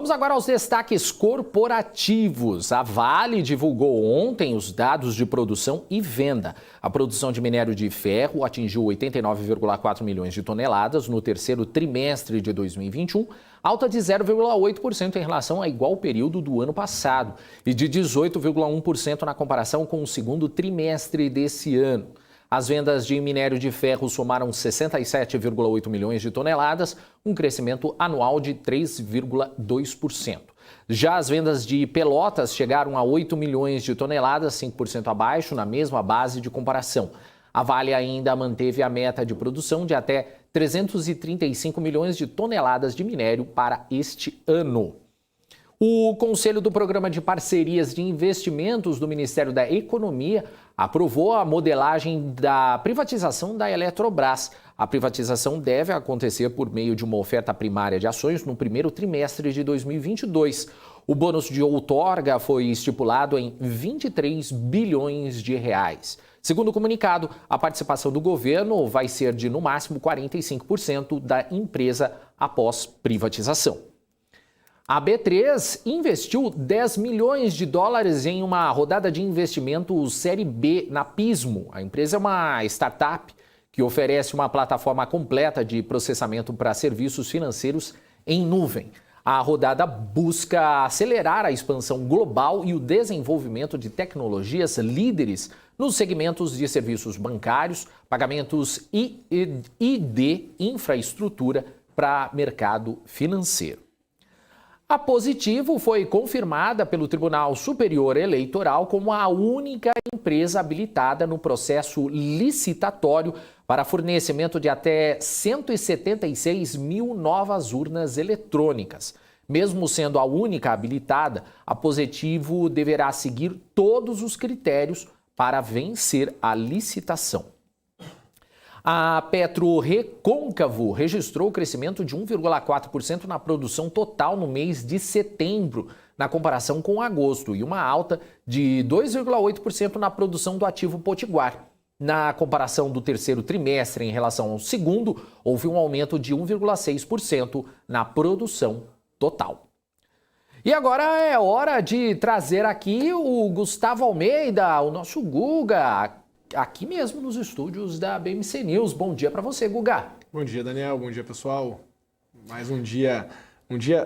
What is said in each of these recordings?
Vamos agora aos destaques corporativos. A Vale divulgou ontem os dados de produção e venda. A produção de minério de ferro atingiu 89,4 milhões de toneladas no terceiro trimestre de 2021, alta de 0,8% em relação ao igual período do ano passado e de 18,1% na comparação com o segundo trimestre desse ano. As vendas de minério de ferro somaram 67,8 milhões de toneladas, um crescimento anual de 3,2%. Já as vendas de pelotas chegaram a 8 milhões de toneladas, 5% abaixo, na mesma base de comparação. A Vale ainda manteve a meta de produção de até 335 milhões de toneladas de minério para este ano. O Conselho do Programa de Parcerias de Investimentos do Ministério da Economia aprovou a modelagem da privatização da Eletrobras. A privatização deve acontecer por meio de uma oferta primária de ações no primeiro trimestre de 2022. O bônus de outorga foi estipulado em 23 bilhões de reais. Segundo o comunicado, a participação do governo vai ser de, no máximo, 45% da empresa após privatização. A B3 investiu 10 milhões de dólares em uma rodada de investimento Série B na Pismo. A empresa é uma startup que oferece uma plataforma completa de processamento para serviços financeiros em nuvem. A rodada busca acelerar a expansão global e o desenvolvimento de tecnologias líderes nos segmentos de serviços bancários, pagamentos e de infraestrutura para mercado financeiro. A Positivo foi confirmada pelo Tribunal Superior Eleitoral como a única empresa habilitada no processo licitatório para fornecimento de até 176 mil novas urnas eletrônicas. Mesmo sendo a única habilitada, a Positivo deverá seguir todos os critérios para vencer a licitação. A PetroRecôncavo registrou crescimento de 1,4% na produção total no mês de setembro, na comparação com agosto, e uma alta de 2,8% na produção do ativo potiguar. Na comparação do terceiro trimestre em relação ao segundo, houve um aumento de 1,6% na produção total. E agora é hora de trazer aqui o Gustavo Almeida, o nosso Guga, aqui mesmo nos estúdios da BMC News. Bom dia para você, Guga. Bom dia, Daniel. Bom dia, pessoal. Mais um dia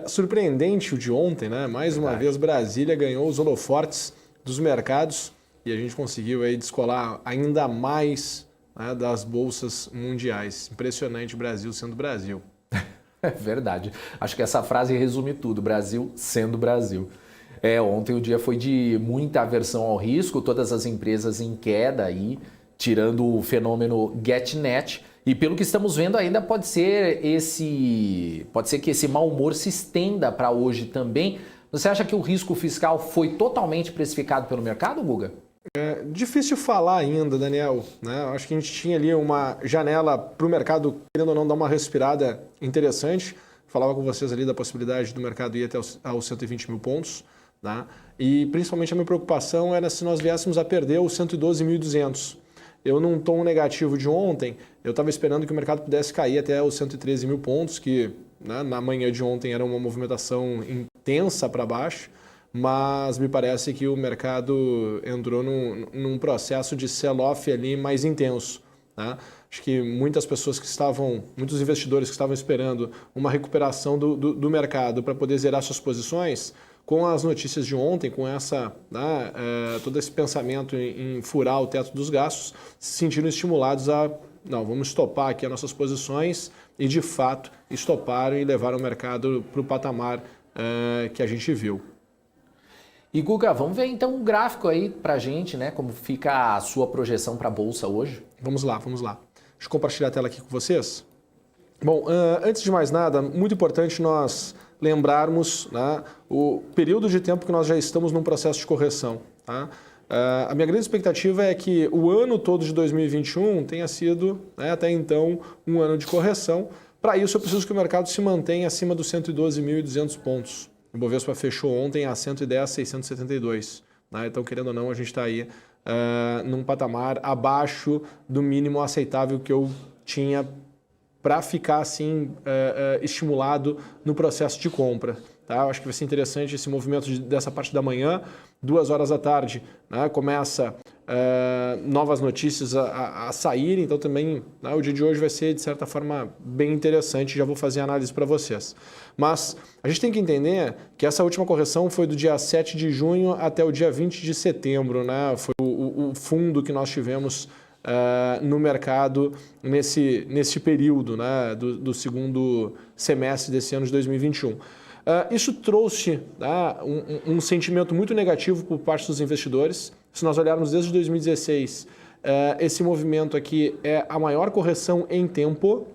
surpreendente o de ontem, né? Mais uma vez, Brasília ganhou os holofotes dos mercados e a gente conseguiu aí descolar ainda mais, né, das bolsas mundiais. Impressionante o Brasil sendo Brasil. É verdade. Acho que essa frase resume tudo. Brasil sendo Brasil. Ontem o dia foi de muita aversão ao risco, todas as empresas em queda aí, tirando o fenômeno GetNet. E pelo que estamos vendo ainda pode ser que esse mau humor se estenda para hoje também. Você acha que o risco fiscal foi totalmente precificado pelo mercado, Guga? É difícil falar ainda, Daniel, né? Acho que a gente tinha ali uma janela para o mercado, querendo ou não, dar uma respirada interessante. Falava com vocês ali da possibilidade do mercado ir até aos 120 mil pontos. Tá? E principalmente a minha preocupação era se nós viéssemos a perder os 112.200. Eu, num tom negativo de ontem, eu estava esperando que o mercado pudesse cair até os 113 mil pontos, que, né, na manhã de ontem era uma movimentação intensa para baixo, mas me parece que o mercado entrou num processo de sell-off ali mais intenso. Tá? Acho que muitos investidores que estavam esperando uma recuperação do mercado para poder zerar suas posições, com as notícias de ontem, com todo esse pensamento em furar o teto dos gastos, se sentiram estimulados vamos estopar aqui as nossas posições e, de fato, estoparam e levaram o mercado para o patamar que a gente viu. E, Guga, vamos ver então um gráfico aí para a gente, né? Como fica a sua projeção para a Bolsa hoje? Vamos lá. Deixa eu compartilhar a tela aqui com vocês. Bom, antes de mais nada, muito importante nós lembrarmos, né, o período de tempo que nós já estamos num processo de correção. Tá? A minha grande expectativa é que o ano todo de 2021 tenha sido, né, até então, um ano de correção. Para isso, eu preciso que o mercado se mantenha acima dos 112.200 pontos. O Bovespa fechou ontem a 110.672. Né? Então, querendo ou não, a gente está aí num patamar abaixo do mínimo aceitável que eu tinha para ficar assim estimulado no processo de compra. Tá? Eu acho que vai ser interessante esse movimento dessa parte da manhã. 2 horas da tarde, né, começa novas notícias a saírem, então também, né, o dia de hoje vai ser, de certa forma, bem interessante, já vou fazer análise para vocês. Mas a gente tem que entender que essa última correção foi do dia 7 de junho até o dia 20 de setembro, né, foi o fundo que nós tivemos no mercado nesse período, né, do segundo semestre desse ano de 2021. Isso trouxe, né, um sentimento muito negativo por parte dos investidores. Se nós olharmos desde 2016, esse movimento aqui é a maior correção em tempo.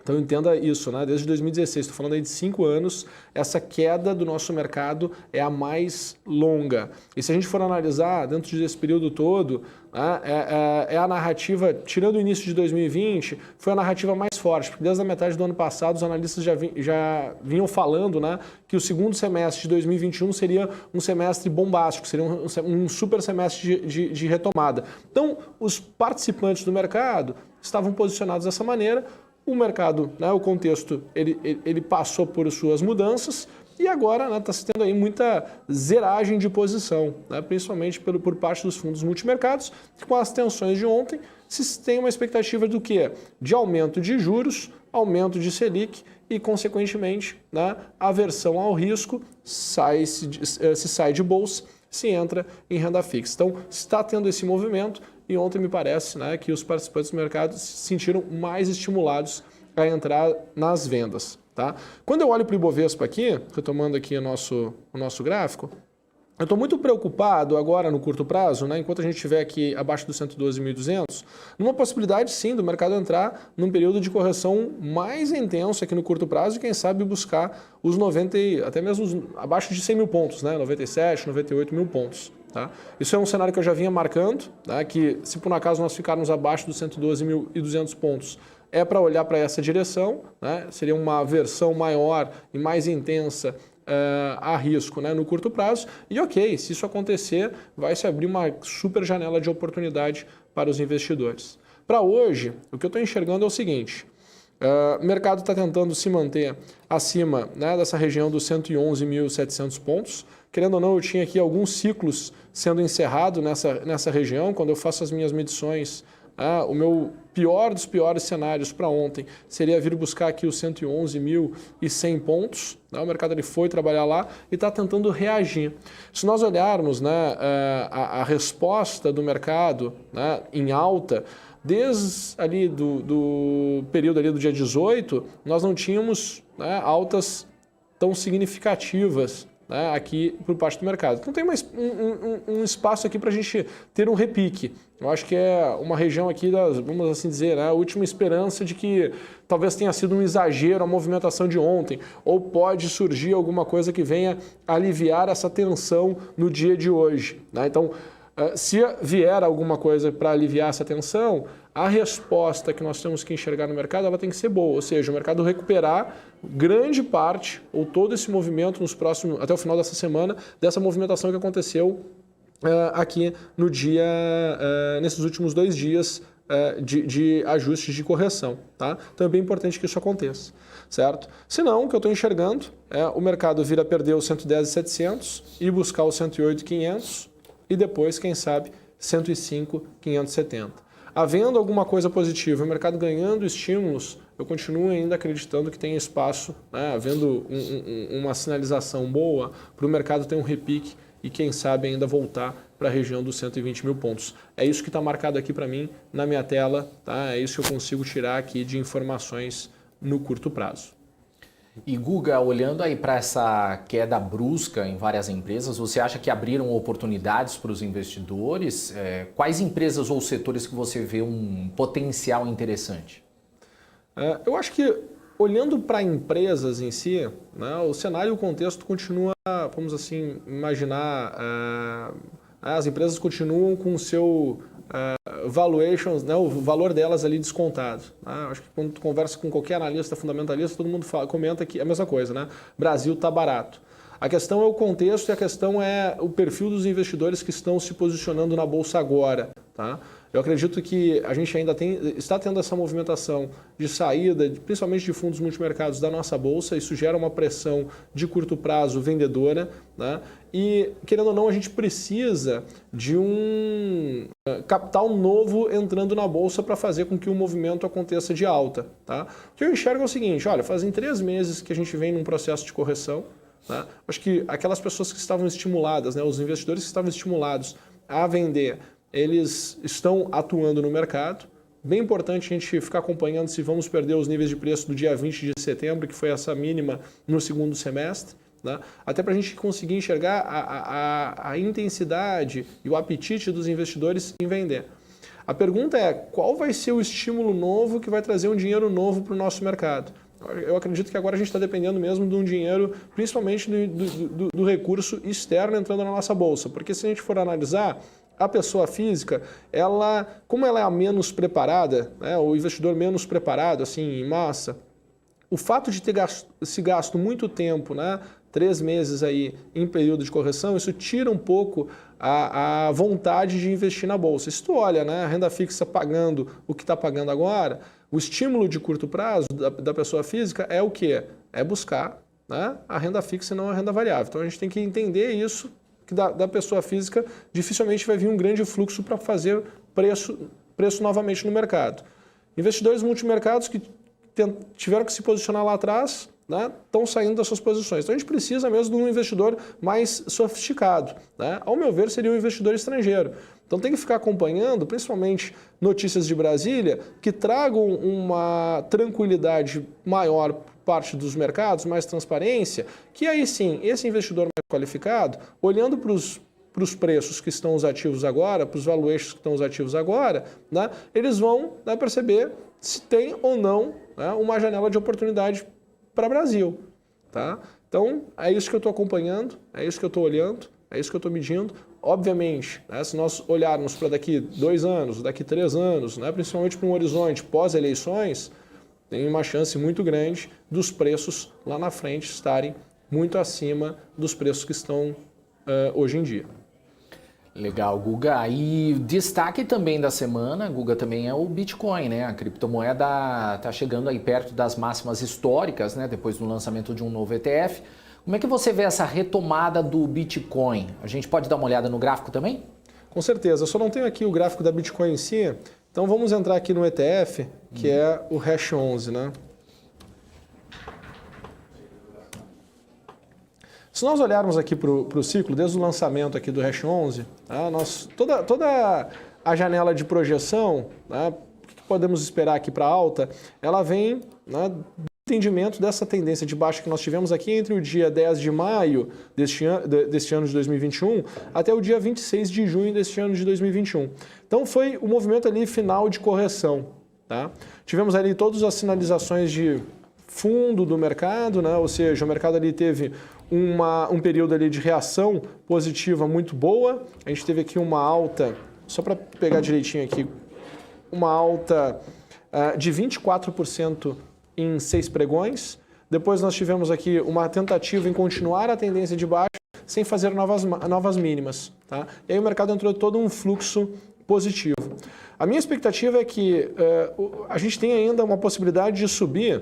Então entenda isso, né? Desde 2016, estou falando aí de 5 anos, essa queda do nosso mercado é a mais longa. E se a gente for analisar dentro desse período todo, né, é a narrativa, tirando o início de 2020, foi a narrativa mais forte, porque desde a metade do ano passado os analistas já vinham falando, né, que o segundo semestre de 2021 seria um semestre bombástico, seria um super semestre de retomada. Então os participantes do mercado estavam posicionados dessa maneira. O mercado, né, o contexto, ele passou por suas mudanças e agora está se tendo aí muita zeragem de posição, né, principalmente por parte dos fundos multimercados, que com as tensões de ontem se tem uma expectativa do quê? De aumento de juros, aumento de Selic e, consequentemente, né, aversão ao risco, se sai de bolsa, se entra em renda fixa. Então, está tendo esse movimento e ontem me parece, né, que os participantes do mercado se sentiram mais estimulados a entrar nas vendas. Tá? Quando eu olho para o Ibovespa aqui, retomando aqui o nosso gráfico, eu estou muito preocupado agora no curto prazo, né, enquanto a gente estiver aqui abaixo dos 112.200, numa possibilidade sim do mercado entrar num período de correção mais intenso aqui no curto prazo e quem sabe buscar os 90, até mesmo abaixo de 100 mil pontos, né, 97, 98 mil pontos. Tá? Isso é um cenário que eu já vinha marcando, né, que se por um acaso nós ficarmos abaixo dos 112.200 pontos, é para olhar para essa direção, né, seria uma versão maior e mais intensa a risco, né, no curto prazo. E ok, se isso acontecer, vai se abrir uma super janela de oportunidade para os investidores. Para hoje, o que eu estou enxergando é o seguinte: o mercado está tentando se manter acima, né, dessa região dos 111.700 pontos. Querendo ou não, eu tinha aqui alguns ciclos sendo encerrados nessa região. Quando eu faço as minhas medições, o meu pior dos piores cenários para ontem seria vir buscar aqui os 111.100 pontos. Né? O mercado ele foi trabalhar lá e está tentando reagir. Se nós olharmos, né, a resposta do mercado, né, em alta, desde ali do período ali do dia 18, nós não tínhamos, né, altas tão significativas, né, aqui por parte do mercado. Então tem um espaço aqui para a gente ter um repique. Eu acho que é uma região aqui vamos assim dizer, né, a última esperança de que talvez tenha sido um exagero a movimentação de ontem, ou pode surgir alguma coisa que venha aliviar essa tensão no dia de hoje. Né? Então, se vier alguma coisa para aliviar essa tensão, a resposta que nós temos que enxergar no mercado ela tem que ser boa, ou seja, o mercado recuperar grande parte ou todo esse movimento até o final dessa semana, dessa movimentação que aconteceu aqui no dia, nesses últimos 2 dias de ajustes de correção. Tá? Então é bem importante que isso aconteça, certo? Se não, o que eu estou enxergando é o mercado vir a perder os 110.700 e buscar os 108.500 e depois, quem sabe, 105.570. Havendo alguma coisa positiva, o mercado ganhando estímulos, eu continuo ainda acreditando que tem espaço, né, havendo uma sinalização boa para o mercado ter um repique e quem sabe ainda voltar para a região dos 120 mil pontos. É isso que está marcado aqui para mim na minha tela, tá? É isso que eu consigo tirar aqui de informações no curto prazo. E Guga, olhando aí para essa queda brusca em várias empresas, você acha que abriram oportunidades para os investidores? Quais empresas ou setores que você vê um potencial interessante? Eu acho que, olhando para empresas em si, né, o cenário e o contexto continua, vamos assim, imaginar, as empresas continuam com o seu valuations, né, o valor delas ali descontado. Né? Acho que quando tu conversa com qualquer analista, fundamentalista, todo mundo comenta que é a mesma coisa, né? Brasil está barato. A questão é o contexto e a questão é o perfil dos investidores que estão se posicionando na Bolsa agora. Tá? Eu acredito que a gente ainda está tendo essa movimentação de saída, principalmente de fundos multimercados da nossa bolsa. Isso gera uma pressão de curto prazo vendedora, né? E, querendo ou não, a gente precisa de um capital novo entrando na bolsa para fazer com que o movimento aconteça de alta. Tá? O que eu enxergo é o seguinte, olha, fazem 3 meses que a gente vem num processo de correção. Tá? Acho que aquelas pessoas que estavam estimuladas, né, os investidores que estavam estimulados a vender, eles estão atuando no mercado. Bem importante a gente ficar acompanhando se vamos perder os níveis de preço do dia 20 de setembro, que foi essa mínima no segundo semestre. Né? Até para a gente conseguir enxergar a intensidade e o apetite dos investidores em vender. A pergunta é, qual vai ser o estímulo novo que vai trazer um dinheiro novo para o nosso mercado? Eu acredito que agora a gente está dependendo mesmo de um dinheiro, principalmente do recurso externo entrando na nossa bolsa. Porque se a gente for analisar, a pessoa física, como ela é a menos preparada, né, o investidor menos preparado, assim, em massa, o fato de ter gasto muito tempo, né, 3 meses aí em período de correção, isso tira um pouco a vontade de investir na bolsa. Se tu olha, né, a renda fixa pagando o que está pagando agora, o estímulo de curto prazo da pessoa física é o quê? É buscar, né, a renda fixa e não a renda variável. Então a gente tem que entender isso, que da pessoa física dificilmente vai vir um grande fluxo para fazer preço novamente no mercado. Investidores multimercados que tiveram que se posicionar lá atrás, né, estão saindo das suas posições. Então a gente precisa mesmo de um investidor mais sofisticado. Né? Ao meu ver, seria um investidor estrangeiro. Então tem que ficar acompanhando, principalmente notícias de Brasília, que tragam uma tranquilidade maior por parte dos mercados, mais transparência, que aí sim, esse investidor mais qualificado, olhando para os preços que estão os ativos agora, para os valuations que estão os ativos agora, né, eles vão, né, perceber se tem ou não, né, uma janela de oportunidade para o Brasil. Tá? Então, é isso que eu estou acompanhando, é isso que eu estou olhando, é isso que eu estou medindo. Obviamente, né, se nós olharmos para daqui 2 anos, daqui 3 anos, né, principalmente para um horizonte pós-eleições, tem uma chance muito grande dos preços lá na frente estarem muito acima dos preços que estão hoje em dia. Legal, Guga. E destaque também da semana, Guga, também é o Bitcoin, né? A criptomoeda está chegando aí perto das máximas históricas, né? Depois do lançamento de um novo ETF. Como é que você vê essa retomada do Bitcoin? A gente pode dar uma olhada no gráfico também? Com certeza. Eu só não tenho aqui o gráfico da Bitcoin em si. Então vamos entrar aqui no ETF, que é o Hash 11, né? Se nós olharmos aqui para o ciclo, desde o lançamento aqui do Hash 11, tá, toda a janela de projeção, tá, o que podemos esperar aqui para alta, ela vem, né, do entendimento dessa tendência de baixa que nós tivemos aqui entre o dia 10 de maio deste ano de 2021 até o dia 26 de junho deste ano de 2021. Então foi o movimento ali final de correção. Tá? Tivemos ali todas as sinalizações de fundo do mercado, né? Ou seja, o mercado ali teve um período ali de reação positiva muito boa. A gente teve aqui uma alta, só para pegar direitinho aqui, uma alta de 24% em 6 pregões. Depois nós tivemos aqui uma tentativa em continuar a tendência de baixa sem fazer novas mínimas. Tá? E aí o mercado entrou todo um fluxo positivo. A minha expectativa é que a gente tem ainda uma possibilidade de subir,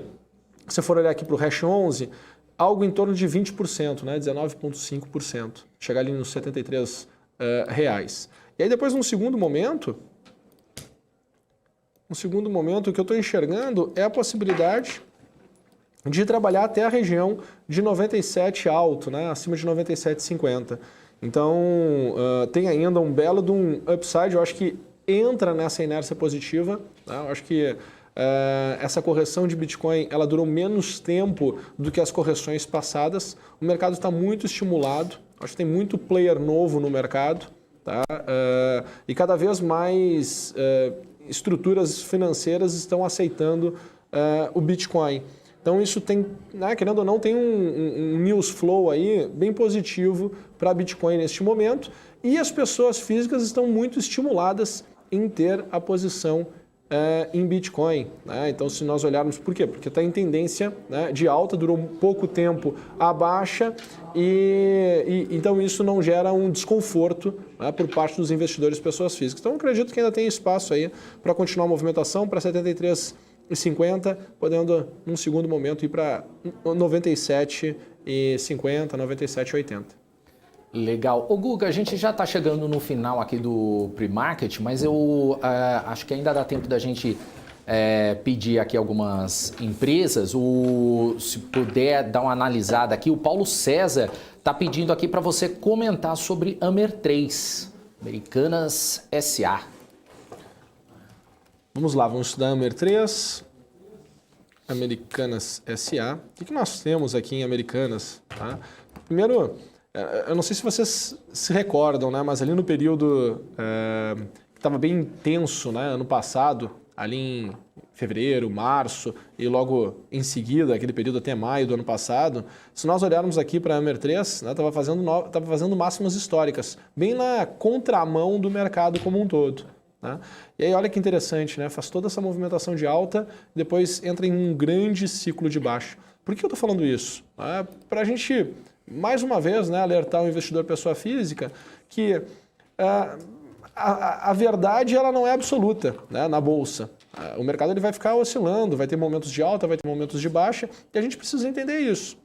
se você for olhar aqui para o Hash 11, algo em torno de 20%, né? 19,5%, chegar ali nos R$ 73. E aí depois, num segundo momento, o que eu estou enxergando é a possibilidade de trabalhar até a região de 97 alto, né? Acima de 97,50. Então, tem ainda um belo de um upside, eu acho que entra nessa inércia positiva, né? Eu acho que essa correção de Bitcoin ela durou menos tempo do que as correções passadas. O mercado está muito estimulado, acho que tem muito player novo no mercado, tá? E cada vez mais estruturas financeiras estão aceitando o Bitcoin. Então isso tem, né, querendo ou não, tem um news flow aí bem positivo para Bitcoin neste momento, e as pessoas físicas estão muito estimuladas em ter a posição em Bitcoin, né? Então, se nós olharmos, por quê? Porque está em tendência, né, de alta, durou pouco tempo a baixa e então isso não gera um desconforto, né, por parte dos investidores pessoas físicas. Então, eu acredito que ainda tem espaço aí para continuar a movimentação para 73,50, podendo, num segundo momento, ir para 97,50, 97,80. Legal. Ô Guga, a gente já está chegando no final aqui do pre-market, mas eu acho que ainda dá tempo da gente pedir aqui algumas empresas. Se puder dar uma analisada aqui, o Paulo César está pedindo aqui para você comentar sobre Amer 3, Americanas SA. Vamos lá, vamos estudar Amer 3, Americanas SA. O que nós temos aqui em Americanas? Tá? Primeiro, eu não sei se vocês se recordam, né, mas ali no período que estava bem intenso, né, ano passado, ali em fevereiro, março e logo em seguida, aquele período até maio do ano passado, se nós olharmos aqui para a Amer 3, né, estava fazendo máximas históricas, bem na contramão do mercado como um todo. Né? E aí olha que interessante, né, faz toda essa movimentação de alta, depois entra em um grande ciclo de baixa. Por que eu estou falando isso? Para a gente, mais uma vez, né, alertar o investidor pessoa física que a verdade ela não é absoluta, né, na bolsa. O mercado ele vai ficar oscilando, vai ter momentos de alta, vai ter momentos de baixa, e a gente precisa entender isso.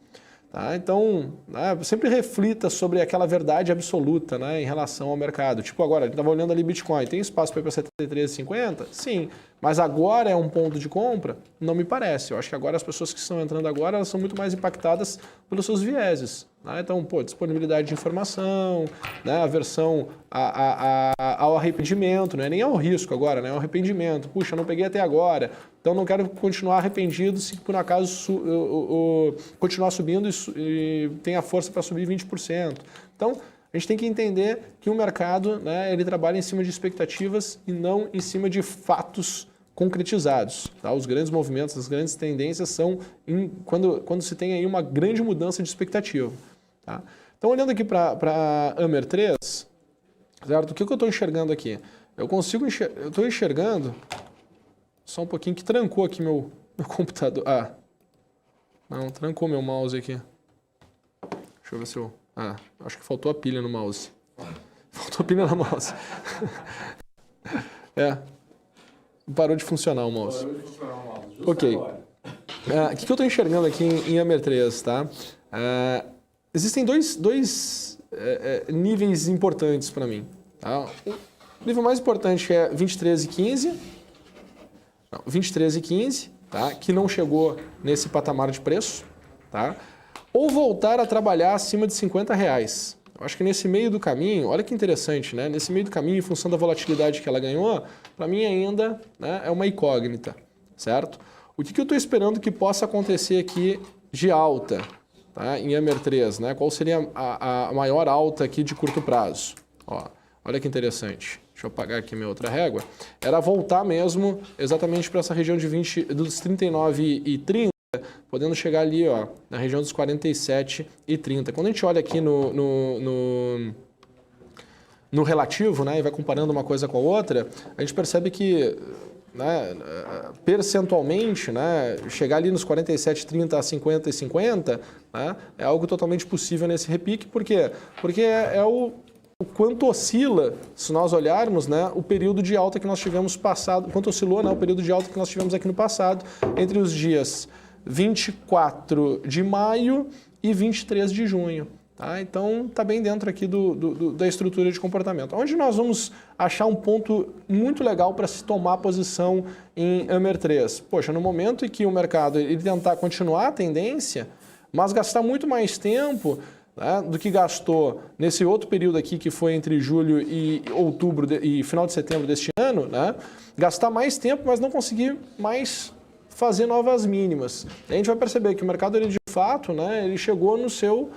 Tá? Então, né, sempre reflita sobre aquela verdade absoluta, né, em relação ao mercado. Tipo agora, a gente estava olhando ali Bitcoin, tem espaço para ir para 73,50? Sim. Mas agora é um ponto de compra? Não me parece. Eu acho que agora as pessoas que estão entrando agora, elas são muito mais impactadas pelos seus vieses. Né? Então, disponibilidade de informação, né, aversão ao arrependimento, não é nem ao risco agora, né, ao arrependimento. Puxa, não peguei até agora, então não quero continuar arrependido se por um acaso continuar subindo e tem a força para subir 20%. Então, a gente tem que entender que o mercado, né, ele trabalha em cima de expectativas e não em cima de fatos concretizados. Tá? Os grandes movimentos, as grandes tendências são quando se tem aí uma grande mudança de expectativa. Tá? Então, olhando aqui para a Amer 3, certo? O que eu estou enxergando aqui? Eu estou enxergando, só um pouquinho, que trancou aqui meu computador. Não, trancou meu mouse aqui. Deixa eu ver se eu... acho que faltou a pilha no mouse. Faltou pilha no mouse. Parou de funcionar o mouse. Ok. O que eu estou enxergando aqui em Amer 3, tá? Existem dois níveis importantes para mim. Tá? O nível mais importante é 23,15. 23,15, tá? Que não chegou nesse patamar de preço. Tá? Ou voltar a trabalhar acima de R$50. Eu acho que nesse meio do caminho, olha que interessante, né? Nesse meio do caminho, em função da volatilidade que ela ganhou, para mim ainda, né, é uma incógnita, certo? O que eu estou esperando que possa acontecer aqui de alta, tá, em Amer 3, né? Qual seria a maior alta aqui de curto prazo? Olha que interessante. Deixa eu apagar aqui minha outra régua. Era voltar mesmo exatamente para essa região de dos 39,30, podendo chegar ali, na região dos 47,30. Quando a gente olha aqui no relativo, né, e vai comparando uma coisa com a outra, a gente percebe que, né, percentualmente, né, chegar ali nos 47,30 a 50,50, né, é algo totalmente possível nesse repique. Por quê? Porque o quanto oscila, se nós olharmos, né, o período de alta que nós tivemos passado, quanto oscilou, né, o período de alta que nós tivemos aqui no passado, entre os dias 24 de maio e 23 de junho. Tá? Então, está bem dentro aqui da estrutura de comportamento. Onde nós vamos achar um ponto muito legal para se tomar posição em Amer 3? Poxa, no momento em que o mercado ele tentar continuar a tendência, mas gastar muito mais tempo, né, do que gastou nesse outro período aqui, que foi entre julho e outubro e final de setembro deste ano, né, gastar mais tempo, mas não conseguir mais fazer novas mínimas. A gente vai perceber que o mercado, ele, de fato, né, ele chegou no seu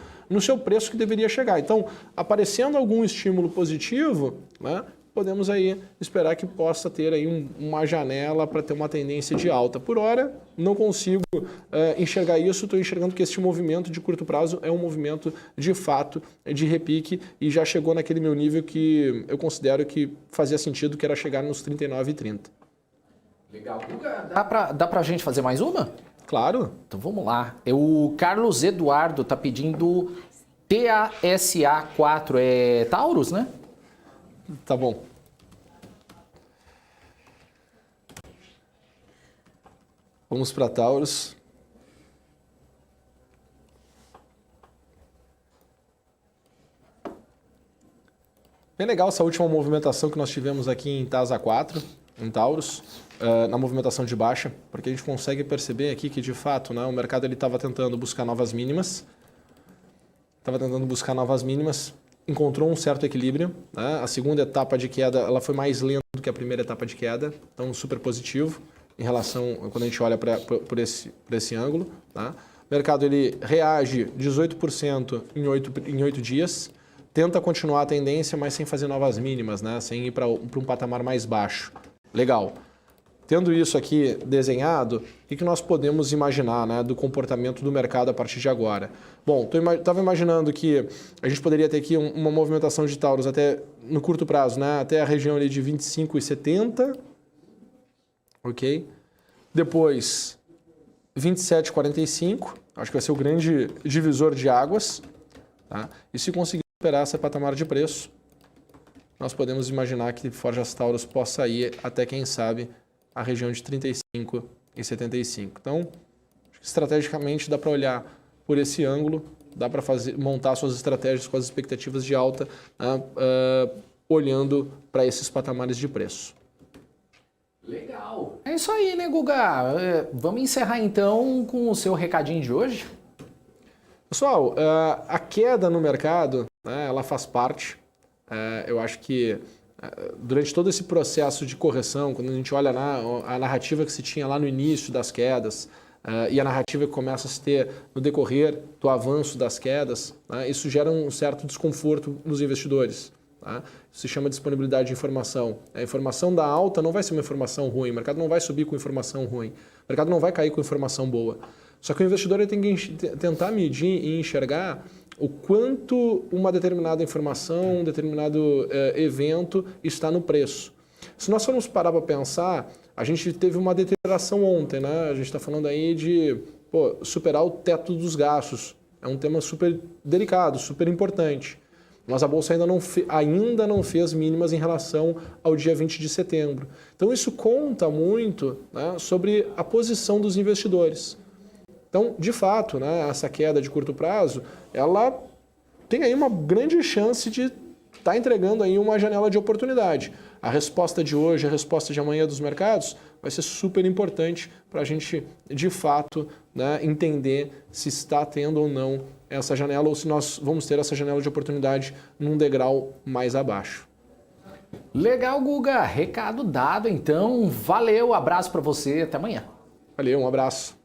preço que deveria chegar. Então, aparecendo algum estímulo positivo, né, podemos aí esperar que possa ter aí uma janela para ter uma tendência de alta. Por hora, não consigo enxergar isso, estou enxergando que este movimento de curto prazo é um movimento de fato de repique e já chegou naquele meu nível que eu considero que fazia sentido, que era chegar nos 39,30. Legal. Dá pra gente fazer mais uma? Claro. Então vamos lá. O Carlos Eduardo tá pedindo TASA4. É Taurus, né? Tá bom. Vamos para Taurus. Bem legal essa última movimentação que nós tivemos aqui em TASA 4, em Taurus, na movimentação de baixa, porque a gente consegue perceber aqui que, de fato, né, o mercado estava tentando buscar novas mínimas, encontrou um certo equilíbrio. Né? A segunda etapa de queda ela foi mais lenta do que a primeira etapa de queda, então super positivo em relação, quando a gente olha por esse ângulo. Tá? O mercado ele reage 18% em 8 dias, tenta continuar a tendência, mas sem fazer novas mínimas, né? Sem ir para um patamar mais baixo. Legal. Tendo isso aqui desenhado, o que nós podemos imaginar, né, do comportamento do mercado a partir de agora? Bom, estava imaginando que a gente poderia ter aqui uma movimentação de Taurus até no curto prazo, né, até a região ali de 25,70, ok? Depois 27,45, acho que vai ser o grande divisor de águas, tá? E se conseguir superar esse patamar de preço, nós podemos imaginar que Forjas Taurus possa ir até, quem sabe, a região de 35,75. Então, estrategicamente dá para olhar por esse ângulo, dá para montar suas estratégias com as expectativas de alta, olhando para esses patamares de preço. Legal. É isso aí, né, Guga? Vamos encerrar então com o seu recadinho de hoje? Pessoal, a queda no mercado, né, ela faz parte. Eu acho que durante todo esse processo de correção, quando a gente olha a narrativa que se tinha lá no início das quedas e a narrativa que começa a se ter no decorrer do avanço das quedas, né, isso gera um certo desconforto nos investidores. Tá? Isso se chama disponibilidade de informação. A informação da alta não vai ser uma informação ruim, o mercado não vai subir com informação ruim, o mercado não vai cair com informação boa. Só que o investidor ele tem que tentar medir e enxergar o quanto uma determinada informação, um determinado evento está no preço. Se nós formos parar para pensar, a gente teve uma deterioração ontem, né? A gente está falando aí de superar o teto dos gastos. É um tema super delicado, super importante. Mas a Bolsa ainda não fez mínimas em relação ao dia 20 de setembro. Então isso conta muito, né, sobre a posição dos investidores. Então, de fato, né, essa queda de curto prazo, ela tem aí uma grande chance de estar entregando aí uma janela de oportunidade. A resposta de hoje, a resposta de amanhã dos mercados vai ser super importante para a gente, de fato, né, entender se está tendo ou não essa janela ou se nós vamos ter essa janela de oportunidade num degrau mais abaixo. Legal, Guga. Recado dado, então. Valeu, abraço para você. Até amanhã. Valeu, um abraço.